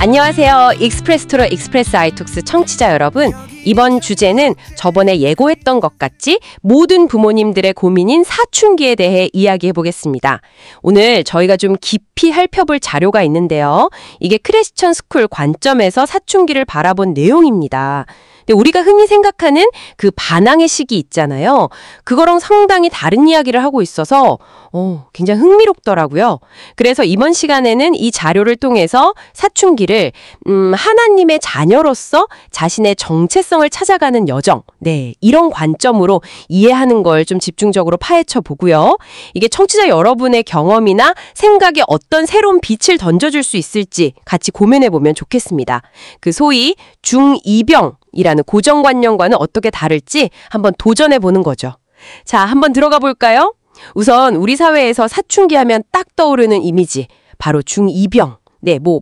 안녕하세요. 익스프레스 투러 익스프레스 아이톡스 청취자 여러분. 이번 주제는 저번에 예고했던 것 같이 모든 부모님들의 고민인 사춘기에 대해 이야기해 보겠습니다. 오늘 저희가 좀 깊이 살펴볼 자료가 있는데요. 이게 크리스천 스쿨 관점에서 사춘기를 바라본 내용입니다. 근데 우리가 흔히 생각하는 그 반항의 시기 있잖아요. 그거랑 상당히 다른 이야기를 하고 있어서 굉장히 흥미롭더라고요. 그래서 이번 시간에는 이 자료를 통해서 사춘기를 하나님의 자녀로서 자신의 정체성을 찾아가는 여정, 이런 관점으로 이해하는 걸 좀 집중적으로 파헤쳐 보고요. 이게 청취자 여러분의 경험이나 생각에 어떤 새로운 빛을 던져줄 수 있을지 같이 고민해 보면 좋겠습니다. 그 소위 중2병이라는 고정관념과는 어떻게 다를지 한번 도전해 보는 거죠. 자, 한번 들어가 볼까요? 우선 우리 사회에서 사춘기 하면 딱 떠오르는 이미지, 바로 중2병.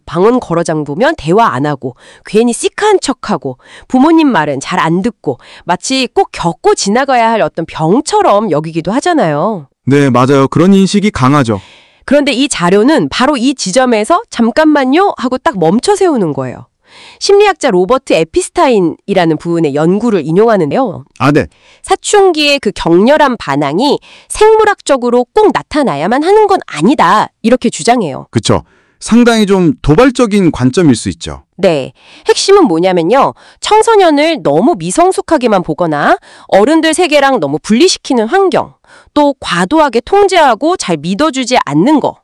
방언 걸어 잠그면 대화 안 하고 괜히 시크한 척하고 부모님 말은 잘 안 듣고 마치 꼭 겪고 지나가야 할 어떤 병처럼 여기기도 하잖아요. 네, 맞아요. 그런 인식이 강하죠. 그런데 이 자료는 바로 이 지점에서 잠깐만요 하고 딱 멈춰 세우는 거예요. 심리학자 로버트 에피스타인이라는 분의 연구를 인용하는데요. 네. 사춘기의 그 격렬한 반항이 생물학적으로 꼭 나타나야만 하는 건 아니다. 이렇게 주장해요. 그쵸. 상당히 좀 도발적인 관점일 수 있죠. 네. 핵심은 뭐냐면요. 청소년을 너무 미성숙하게만 보거나 어른들 세계랑 너무 분리시키는 환경, 또 과도하게 통제하고 잘 믿어주지 않는 거.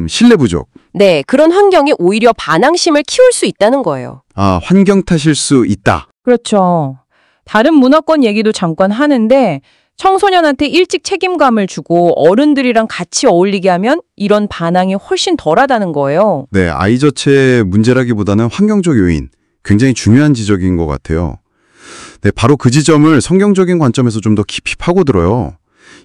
신뢰 부족. 네. 그런 환경이 오히려 반항심을 키울 수 있다는 거예요. 환경 탓일 수 있다. 그렇죠. 다른 문화권 얘기도 잠깐 하는데 청소년한테 일찍 책임감을 주고 어른들이랑 같이 어울리게 하면 이런 반항이 훨씬 덜하다는 거예요. 네, 아이 자체의 문제라기보다는 환경적 요인, 굉장히 중요한 지적인 것 같아요. 네, 바로 그 지점을 성경적인 관점에서 좀 더 깊이 파고들어요.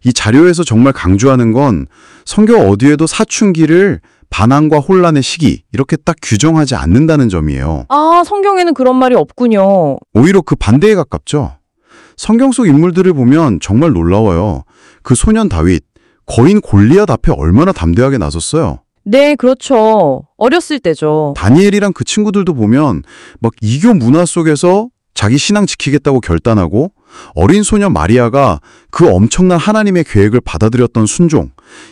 이 자료에서 정말 강조하는 건 성경 어디에도 사춘기를 반항과 혼란의 시기, 이렇게 딱 규정하지 않는다는 점이에요. 성경에는 그런 말이 없군요. 오히려 그 반대에 가깝죠. 성경 속 인물들을 보면 정말 놀라워요. 그 소년 다윗, 거인 골리앗 앞에 얼마나 담대하게 나섰어요. 네, 그렇죠. 어렸을 때죠. 다니엘이랑 그 친구들도 보면 막 이교 문화 속에서 자기 신앙 지키겠다고 결단하고 어린 소년 마리아가 그 엄청난 하나님의 계획을 받아들였던 순종,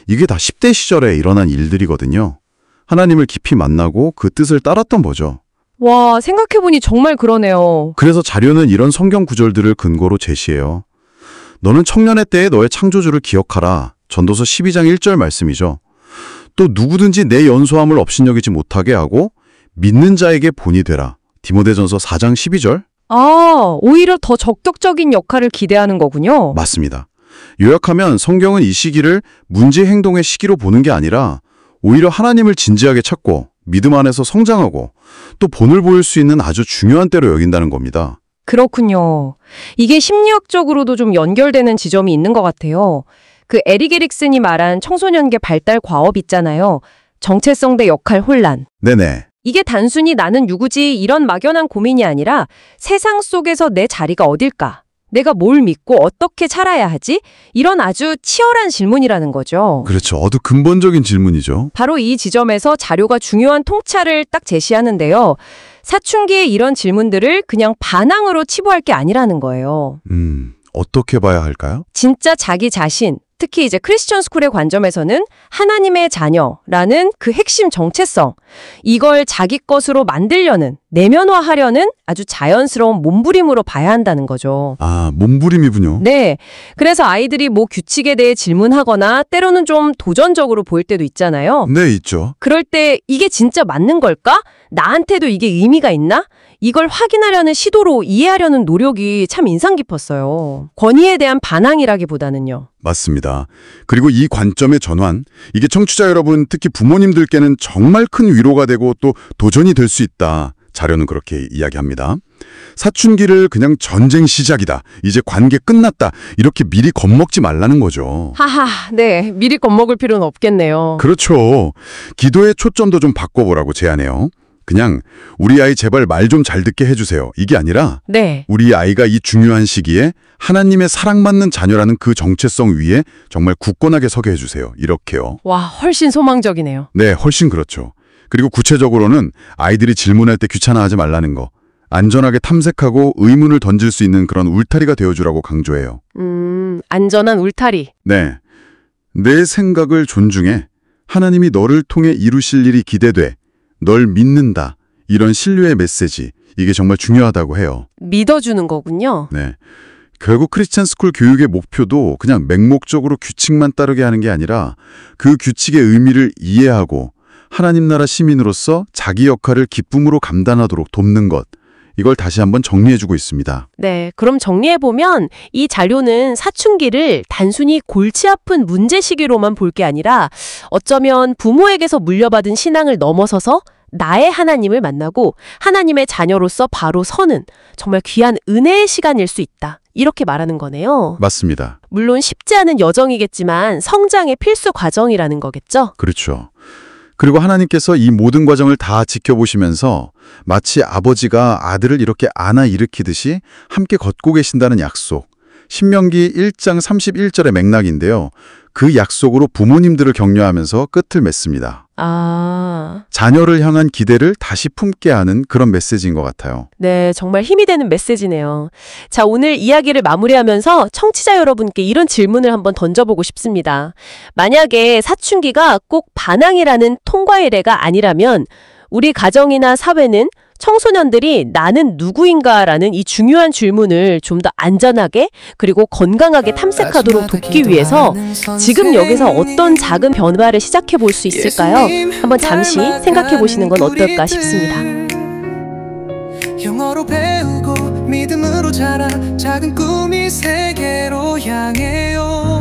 이게 다 10대 시절에 일어난 일들이거든요. 하나님을 깊이 만나고 그 뜻을 따랐던 거죠. 와, 생각해보니 정말 그러네요. 그래서 자료는 이런 성경 구절들을 근거로 제시해요. 너는 청년의 때에 너의 창조주를 기억하라. 전도서 12장 1절 말씀이죠. 또 누구든지 내 연소함을 업신여기지 못하게 하고 믿는 자에게 본이 되라. 디모데전서 4장 12절. 오히려 더 적극적인 역할을 기대하는 거군요. 맞습니다. 요약하면 성경은 이 시기를 문제 행동의 시기로 보는 게 아니라 오히려 하나님을 진지하게 찾고 믿음 안에서 성장하고 또 본을 보일 수 있는 아주 중요한 때로 여긴다는 겁니다. 그렇군요. 이게 심리학적으로도 좀 연결되는 지점이 있는 것 같아요. 그 에릭 에릭슨이 말한 청소년기 발달 과업 있잖아요. 정체성 대 역할 혼란. 네네. 이게 단순히 나는 누구지 이런 막연한 고민이 아니라 세상 속에서 내 자리가 어딜까? 내가 뭘 믿고 어떻게 살아야 하지? 이런 아주 치열한 질문이라는 거죠. 그렇죠. 아주 근본적인 질문이죠. 바로 이 지점에서 자료가 중요한 통찰을 딱 제시하는데요. 사춘기의 이런 질문들을 그냥 반항으로 치부할 게 아니라는 거예요. 어떻게 봐야 할까요? 진짜 자기 자신, 특히 이제 크리스천 스쿨의 관점에서는 하나님의 자녀라는 그 핵심 정체성, 이걸 자기 것으로 만들려는, 내면화하려는 아주 자연스러운 몸부림으로 봐야 한다는 거죠. 몸부림이군요. 네. 그래서 아이들이 규칙에 대해 질문하거나 때로는 좀 도전적으로 보일 때도 있잖아요. 네, 있죠. 그럴 때 이게 진짜 맞는 걸까? 나한테도 이게 의미가 있나? 이걸 확인하려는 시도로 이해하려는 노력이 참 인상 깊었어요. 권위에 대한 반항이라기보다는요. 맞습니다. 그리고 이 관점의 전환, 이게 청취자 여러분, 특히 부모님들께는 정말 큰 위로가 되고 또 도전이 될 수 있다. 자료는 그렇게 이야기합니다. 사춘기를 그냥 전쟁 시작이다. 이제 관계 끝났다. 이렇게 미리 겁먹지 말라는 거죠. 네. 미리 겁먹을 필요는 없겠네요. 그렇죠. 기도의 초점도 좀 바꿔보라고 제안해요. 그냥 우리 아이 제발 말 좀 잘 듣게 해주세요. 이게 아니라 네. 우리 아이가 이 중요한 시기에 하나님의 사랑받는 자녀라는 그 정체성 위에 정말 굳건하게 서게 해주세요. 이렇게요. 와, 훨씬 소망적이네요. 네, 훨씬 그렇죠. 그리고 구체적으로는 아이들이 질문할 때 귀찮아하지 말라는 거, 안전하게 탐색하고 의문을 던질 수 있는 그런 울타리가 되어주라고 강조해요. 안전한 울타리. 네. 내 생각을 존중해. 하나님이 너를 통해 이루실 일이 기대돼. 널 믿는다. 이런 신뢰의 메시지. 이게 정말 중요하다고 해요. 믿어주는 거군요. 네. 결국 크리스찬 스쿨 교육의 목표도 그냥 맹목적으로 규칙만 따르게 하는 게 아니라 그 규칙의 의미를 이해하고 하나님 나라 시민으로서 자기 역할을 기쁨으로 감당하도록 돕는 것. 이걸 다시 한번 정리해주고 있습니다. 네, 그럼 정리해보면 이 자료는 사춘기를 단순히 골치 아픈 문제 시기로만 볼 게 아니라 어쩌면 부모에게서 물려받은 신앙을 넘어서서 나의 하나님을 만나고 하나님의 자녀로서 바로 서는 정말 귀한 은혜의 시간일 수 있다. 이렇게 말하는 거네요. 맞습니다. 물론 쉽지 않은 여정이겠지만 성장의 필수 과정이라는 거겠죠? 그렇죠. 그리고 하나님께서 이 모든 과정을 다 지켜보시면서 마치 아버지가 아들을 이렇게 안아 일으키듯이 함께 걷고 계신다는 약속. 신명기 1장 31절의 맥락인데요. 그 약속으로 부모님들을 격려하면서 끝을 맺습니다. 자녀를 향한 기대를 다시 품게 하는 그런 메시지인 것 같아요. 네, 정말 힘이 되는 메시지네요. 자, 오늘 이야기를 마무리하면서 청취자 여러분께 이런 질문을 한번 던져보고 싶습니다. 만약에 사춘기가 꼭 반항이라는 통과의례가 아니라면 우리 가정이나 사회는 청소년들이 나는 누구인가라는 이 중요한 질문을 좀 더 안전하게 그리고 건강하게 탐색하도록 돕기 위해서 지금 여기서 어떤 작은 변화를 시작해 볼 수 있을까요? 한번 잠시 생각해 보시는 건 어떨까 싶습니다. 영어로 배우고 믿음으로 자라 작은 꿈이 세계로 향해요.